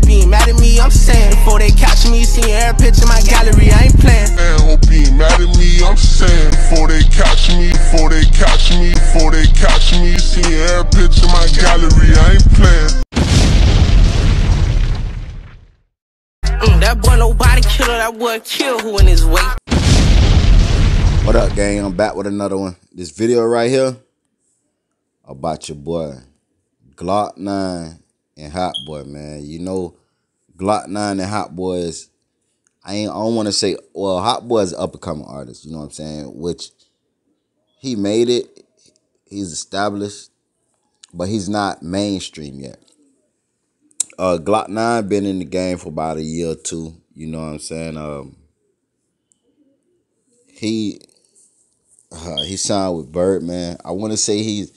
being mad at me, I'm saying. Before they catch me, seeing every picture in my gallery, I ain't playing. And hope being mad at me, I'm saying. Before they catch me, before they catch me, before they catch me, seeing every picture in my gallery, I ain't playing. That boy nobody killer, that boy kill who in his way. What up, gang? I'm back with another one. This video right here about your boy Glokknine and Hotboii, man. You know, Glokknine and Hotboii is, I don't want to say, well, Hotboii is an up-and-coming artist, you know what I'm saying? Which he made it, he's established, but he's not mainstream yet. Glokknine been in the game for about a year or two, you know what I'm saying? He signed with Birdman. I want to say he's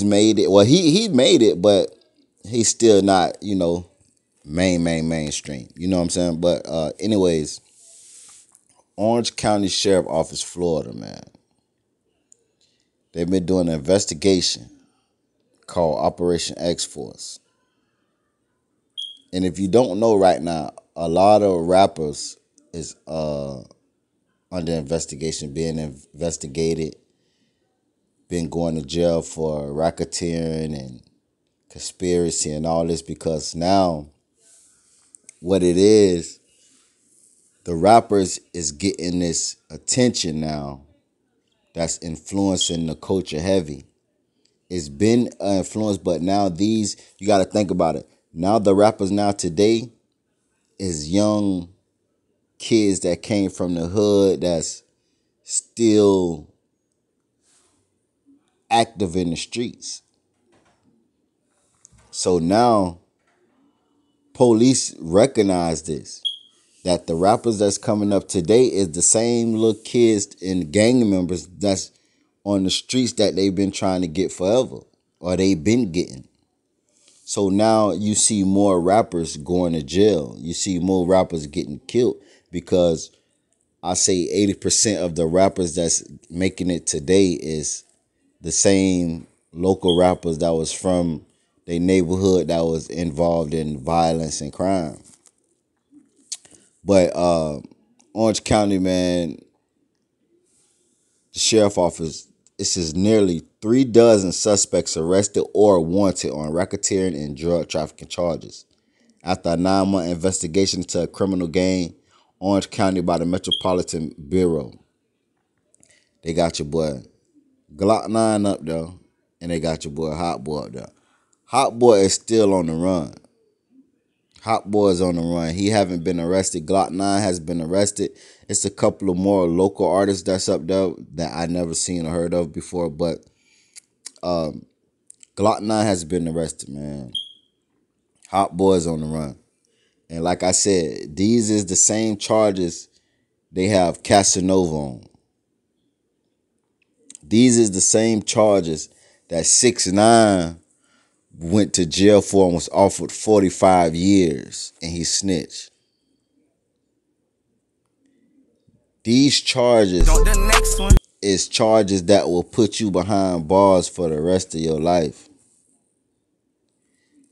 made it. Well, he made it, but he's still not, you know, mainstream. You know what I'm saying? But anyways, Orange County Sheriff Office, Florida, man. They've been doing an investigation called Operation X-Force. And if you don't know right now, a lot of rappers is under investigation, being investigated, been going to jail for racketeering and conspiracy and all this, because now what it is, the rappers is getting this attention now that's influencing the culture heavy. It's been influenced, but now these, you got to think about it. Now the rappers now today is young kids that came from the hood that's still active in the streets. So now police recognize this, that the rappers that's coming up today is the same little kids and gang members that's on the streets that they've been trying to get forever, or they've been getting. So now you see more rappers going to jail. You see more rappers getting killed, because I say 80% of the rappers that's making it today is the same local rappers that was from their neighborhood that was involved in violence and crime. But Orange County, man, the sheriff office, it says nearly 36 suspects arrested or wanted on racketeering and drug trafficking charges. After a 9-month investigation into a criminal gang, Orange County by the Metropolitan Bureau, they got your boy Glokknine up there, and they got your boy Hotboii up there. Hotboii is still on the run. Hotboii is on the run. He haven't been arrested. Glokknine has been arrested. It's a couple of more local artists that's up there that I never seen or heard of before, but Glokknine has been arrested, man. Hotboii is on the run. And like I said, these is the same charges they have Casanova on. These is the same charges that 6ix9ine went to jail for and was offered 45 years, and he snitched. These charges is charges that will put you behind bars for the rest of your life.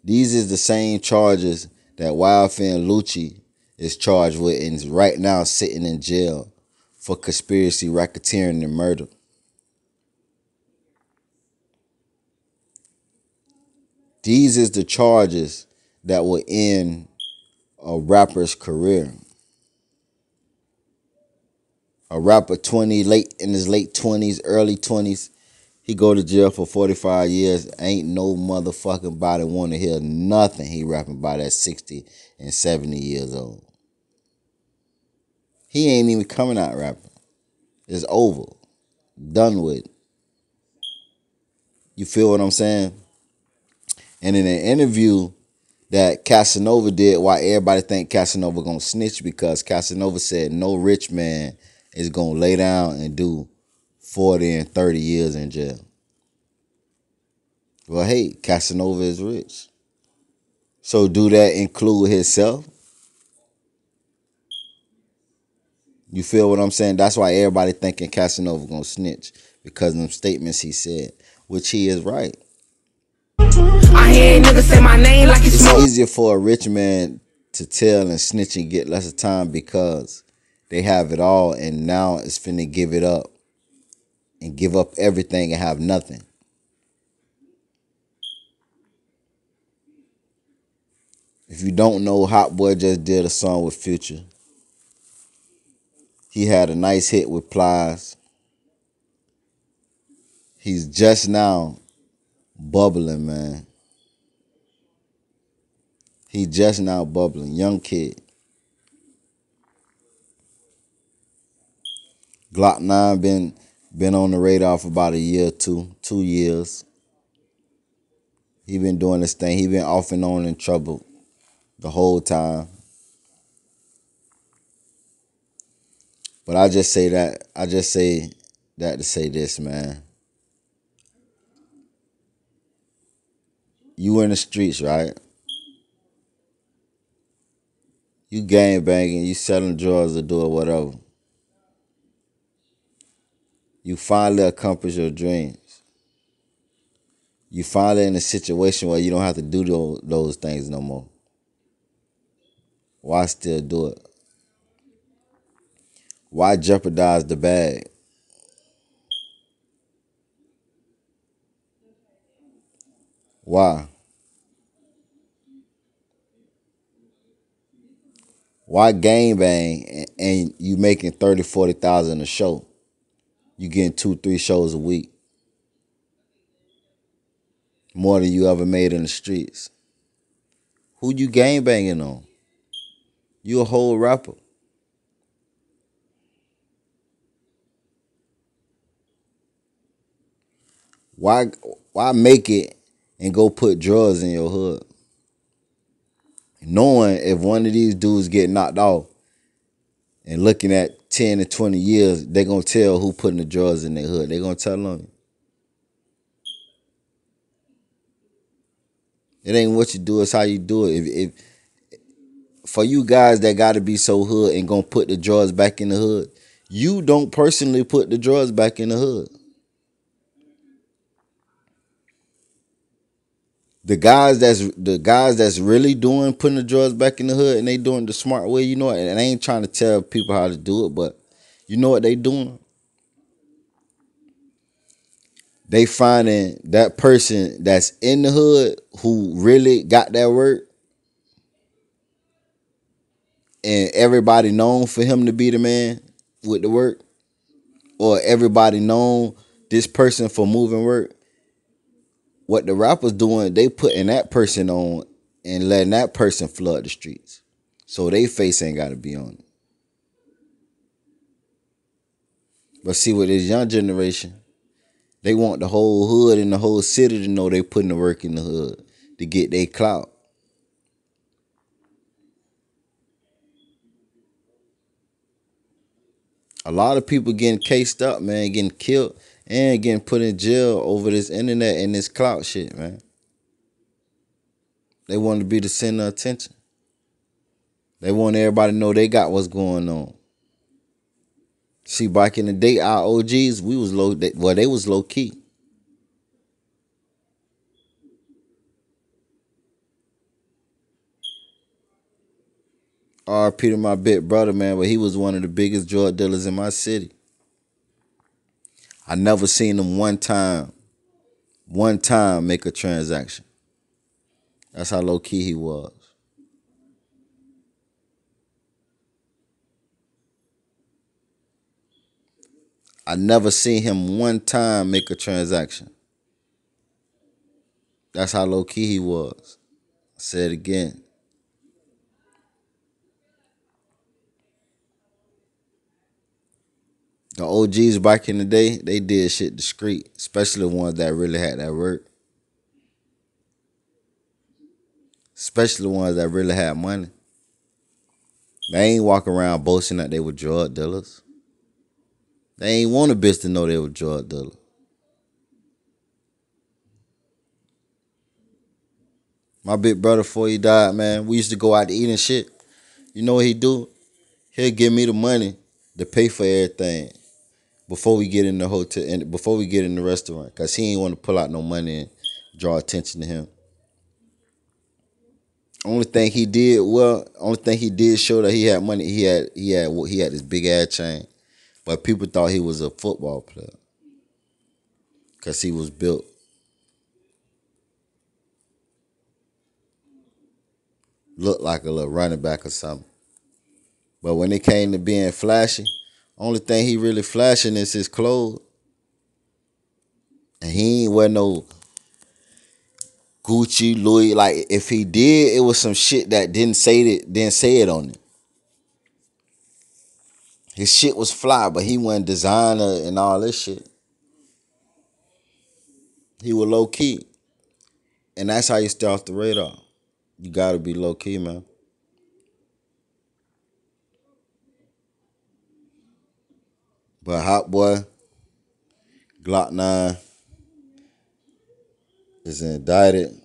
These is the same charges that Wildfire and Lucci is charged with and is right now sitting in jail for conspiracy, racketeering, and murder. These is the charges that will end a rapper's career. A rapper in his late 20s, early 20s, he go to jail for 45 years. Ain't no motherfucking body want to hear nothing he rapping about at 60 and 70 years old. He ain't even coming out rapping. It's over. Done with. You feel what I'm saying? And in an interview that Casanova did, why everybody think Casanova gonna snitch, because Casanova said no rich man is gonna lay down and do 40 and 30 years in jail. Well, hey, Casanova is rich. So do that include himself? You feel what I'm saying? That's why everybody thinking Casanova gonna snitch, because of them statements he said, which he is right. I hear niggas say my name like it's easier for a rich man to tell and snitch and get less of time because they have it all and now it's finna give it up and give up everything and have nothing. If you don't know, Hotboii just did a song with Future. He had a nice hit with Plies. He's just now bubbling, man. He just now bubbling. Young kid. Glokknine been on the radar for about a year or two. 2 years. He been doing this thing. He been off and on in trouble the whole time. But I just say that to say this, man. You in the streets, right? You gang banging, you selling drugs or doing whatever. You finally accomplish your dreams. You finally in a situation where you don't have to do those things no more. Why still do it? Why jeopardize the bag? Why? Why gang bang and you making 30, 40,000 a show? You getting 2, 3 shows a week. More than you ever made in the streets. Who you gang banging on? You a whole rapper. Why make it and go put drugs in your hood? Knowing if one of these dudes get knocked off and looking at 10 to 20 years, they gonna tell who putting the drugs in their hood. They gonna tell on you. It ain't what you do, it's how you do it. If for you guys that gotta be so hood and gonna put the drugs back in the hood, you don't personally put the drugs back in the hood. The guys that's really doing putting the drugs back in the hood and they doing the smart way, you know, and I ain't trying to tell people how to do it, but you know what they doing? They finding that person that's in the hood who really got that work and everybody known for him to be the man with the work, or everybody known this person for moving work. What the rappers doing, they putting that person on and letting that person flood the streets. So they face ain't got to be on it. But see, with this young generation, they want the whole hood and the whole city to know they putting the work in the hood to get their clout. A lot of people getting cased up, man, getting killed and getting put in jail over this internet and this clout shit, man. They want to be the center of attention. They want everybody to know they got what's going on. See, back in the day, our OGs, we was low. Well, they was low key. R.P. to my big brother, man, but he was one of the biggest drug dealers in my city. I never seen him one time make a transaction. That's how low key he was. I never seen him one time make a transaction. That's how low key he was. I said it again. The OGs back in the day, they did shit discreet, especially the ones that really had that work. Especially the ones that really had money. They ain't walk around boasting that they were drug dealers. They ain't want a bitch to know they were drug dealers. My big brother, before he died, man, we used to go out to eat and shit. You know what he do? He'll give me the money to pay for everything before we get in the hotel and before we get in the restaurant, cause he ain't want to pull out no money and draw attention to him. only thing he did show that he had money. He had this big ass chain, but people thought he was a football player because he was built. Looked like a little running back or something. But when it came to being flashy, only thing he really flashing is his clothes. And he ain't wear no Gucci, Louis. Like if he did, it was some shit that didn't say it on it. His shit was fly, but he wasn't designer and all this shit. He was low key. And that's how you stay off the radar. You gotta be low key, man. But Hotboii, Glokknine is indicted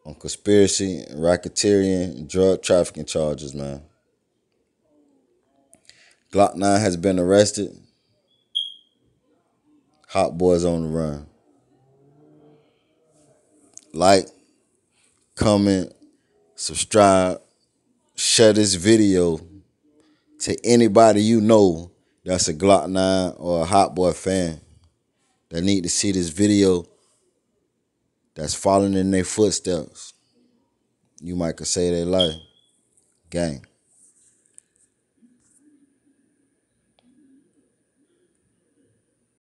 on conspiracy, racketeering, and drug trafficking charges, man. Glokknine has been arrested. Hotboii's on the run. Like, comment, subscribe, share this video to anybody you know that's a Glokknine or a Hotboii fan that need to see this video that's following in their footsteps. You might could save their life. Gang.